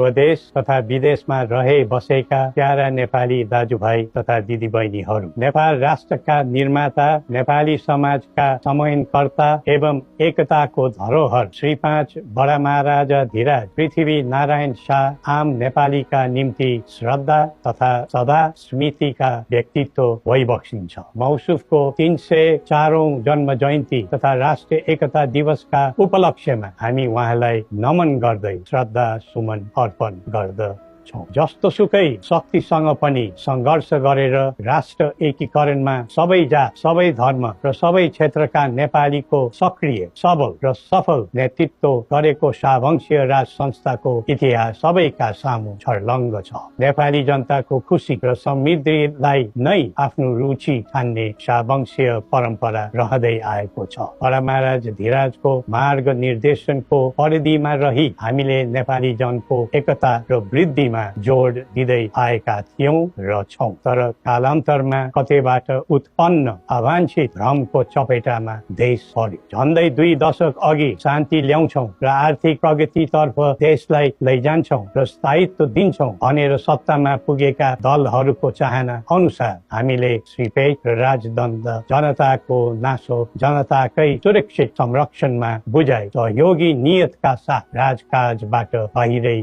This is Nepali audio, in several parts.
स्वदेश तथा विदेशमा रहे बसेका प्यारा नेपाली दाजुभाइ तथा दिदीबहिनीहरू, नेपाल राष्ट्रका निर्माता, नेपाली समाजका समन्वयकर्ता एवं एकताको धरोहर श्री 5 बडा महाराजा धीराज पृथ्वी नारायण शाह आम नेपालीका निम्ति श्रद्धा तथा सदा स्मृतिका व्यक्तित्व भइबक्सिन्छ। मौसुफको 304औं जन्म जयन्ती तथा राष्ट्रिय एकता दिवसका उपलक्ष्यमा हामी उहाँलाई नमन गर्दै श्रद्धा सुमन अर्पण गर्दछौँ। जस्तोसुकै शक्तिसँग पनि संघर्ष गरेर राष्ट्र एकीकरणमा सबै जात, सबै धर्म र सबै क्षेत्रका नेपालीको सक्रिय, सबल र सफल नेतृत्व गरेको शाहवंशीय राज संस्थाको इतिहास सबैका सामु छर्लङ्ग छ। नेपाली जनताको खुशी र समृद्धिलाई नै आफ्नो रुचि ठान्ने शाहवंशीय परम्परा रहँदै आएको छ। बडा महाराज धीराजको मार्ग निर्देशनको परिधिमा रही हामीले नेपाली जनको एकता र वृद्धिमा जोड दिँदै आएका थियौं र छौं। तर कालान्तरमा कतैबाट उत्पन्न अवांछित भ्रमको चपेटामा देश पर्यो। झन्डै 2 दशक अघि शान्ति ल्याउँछौं र आर्थिक प्रगतितर्फ देशलाई लैजान्छौं र स्थायित्व दिन्छौं भनेर सत्तामा पुगेका दलहरूको चाहना अनुसार हामीले श्रीपेट र राजदण्ड जनताको नासो, जनताकै सुरक्षित संरक्षणमा बुझाइ सहयोगी नियतका साथ राजकाजबाट बाहिरै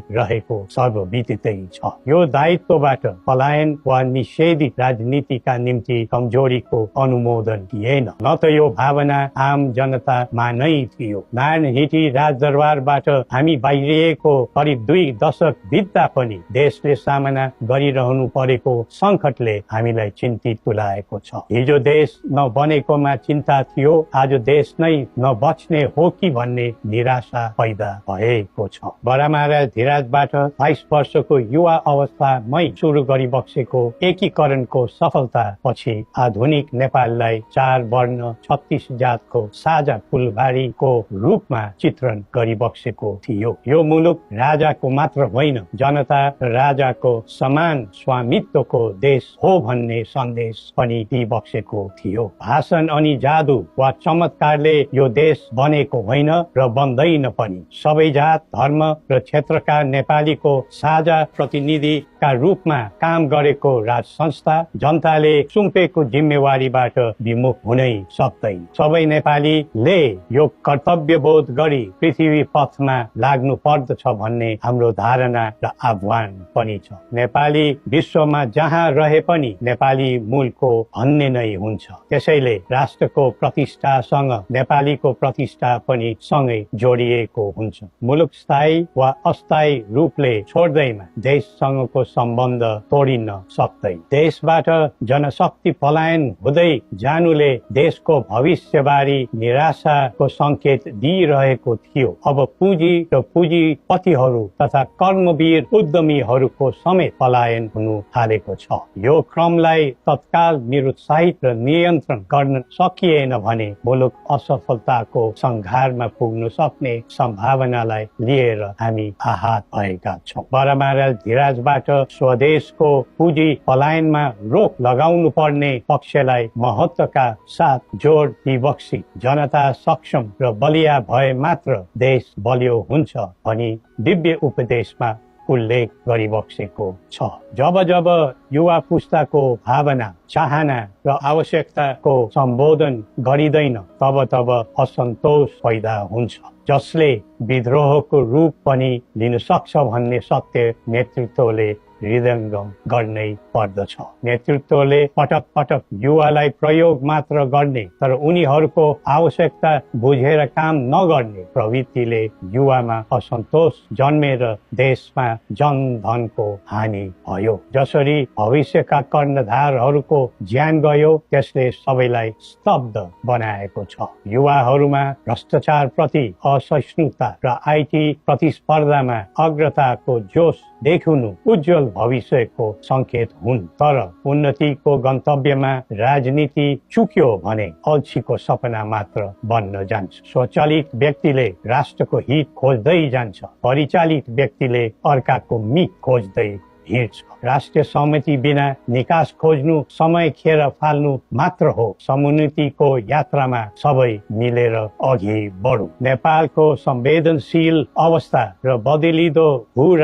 सर्वविदित छ। यो दायित्वबाट पलायन वा निषेधित राजनीतिका निम्ति कमजोरीको अनुमोदन थिएन, न त यो भावना आम जनतामा नै थियो। नारायण हिटी राजदरबारबाट हामी बाहिरिएको करिब 2 दशक बित्दा पनि देशले सामना गरिरहनु परेको संकटले हामीलाई चिन्तित तुल्याएको छ। हिजो देश नबनेकोमा चिन्ता थियो, आज देश नै नबच्ने हो कि भन्ने निराशा पैदा भएको छ। बडा महाराज धीराजबाट 22 वर्षको युवा अवस्थामै सुरु गरिबक्सेको एकीकरणको सफलता पछि आधुनिक नेपाललाई 4 वर्ण 36 जातको साझा फुलबारीको रूपमा चित्रण गरिबक्सेको थियो। यो मुलुक राजाको मात्र होइन, जनता र राजाको समान स्वामित्वको देश हो भन्ने सन्देश पनि दिइबक्सेको थियो। भाषण अनि जादु वा चमत्कारले यो देश बनेको होइन र बन्दैन पनि। सबै जात, धर्म र क्षेत्रका नेपालीको साझा प्रतिनिधिका रूपमा काम गरेको राज संस्था जनताले सुम्पेको जिम्मेवारीबाट विमुख हुनै सक्दैन। सबै नेपालीले यो कर्तव्यबोध गरी पृथ्वी पथमा लाग्नु पर्दछ भन्ने हाम्रो धारणा र आह्वान पनि छ। नेपाली विश्वमा जहाँ रहे पनि नेपाली मूलको भन्ने नै हुन्छ। त्यसैले राष्ट्रको प्रतिष्ठासँग नेपालीको प्रतिष्ठा पनि सँगै जोडिएको हुन्छ। मुलुक स्थायी वा अस्थायी रूपले छोड्दैमा देशसँगको सम्बन्ध तोडिन सक्दैन। देशबाट जनशक्ति पलायन हुँदै जानुले देशको भविष्यबारे निराशाको संकेत दिइरहेको थियो। अब पुँजी र पुँजीपतिहरू तथा कर्मवीर उद्यमीहरूको समेत पलायन हुनु थालेको छ। यो क्रमलाई तत्काल निरुत्साहित र नियन्त्रण गर्न सकिएन भने मुलुक असफलताको संघारमा पुग्न सक्ने सम्भावनालाई लिएर हामी आहत भएका छौँ। बडा महाराज धीराजबाट स्वदेशको पुँजी पलायनमा रोक लगाउनु पर्ने पक्षलाई महत्वका साथ जोड दिइबक्सी जनता सक्षम र बलिया भए मात्र देश बलियो हुन्छ भनी दिव्य उपदेशमा उल्लेख गरिबक्सेको छ। जब जब युवा पुस्ताको भावना, चाहना र आवश्यकताको सम्बोधन गरिँदैन तब तब असन्तोष पैदा हुन्छ, जसले विद्रोहको रूप पनि लिन सक्छ भन्ने सत्य नेतृत्वले हृदयङ्गम गर्नै पर्दछ। नेतृत्वले पटक पटक युवालाई प्रयोग मात्र गर्ने तर उनीहरूको आवश्यकता बुझेर काम नगर्ने प्रवृत्तिले युवामा असन्तोष जन्मेर देशमा जनधनको हानि भयो। जसरी भविष्यका कर्णधारहरूको ज्यान गयो त्यसले सबैलाई स्तब्ध बनाएको छ। युवाहरूमा भ्रष्टाचार प्रति असहिष्णुता र आइटी प्रतिस्पर्धामा अग्रताको जोश देखिनु उज्जवल भविष्यको संकेत हुन्। तर उन्नतिको गन्तव्यमा राजनीति चुक्यो भने अल्छीको सपना मात्र बन्न जान्छ। स्वचालित व्यक्तिले राष्ट्रको हित खोज्दै जान्छ, परिचालित व्यक्तिले अर्काको मित खोज्दै हिँड्छ। राष्ट्रिय सहमति बिना निकास खोज्नु समय खेर फाल्नु मात्र हो। समुन्नतिको यात्रामा सबै मिलेर अघि बढौँ। नेपालको संवेदनशील अवस्था र बदलिँदो भू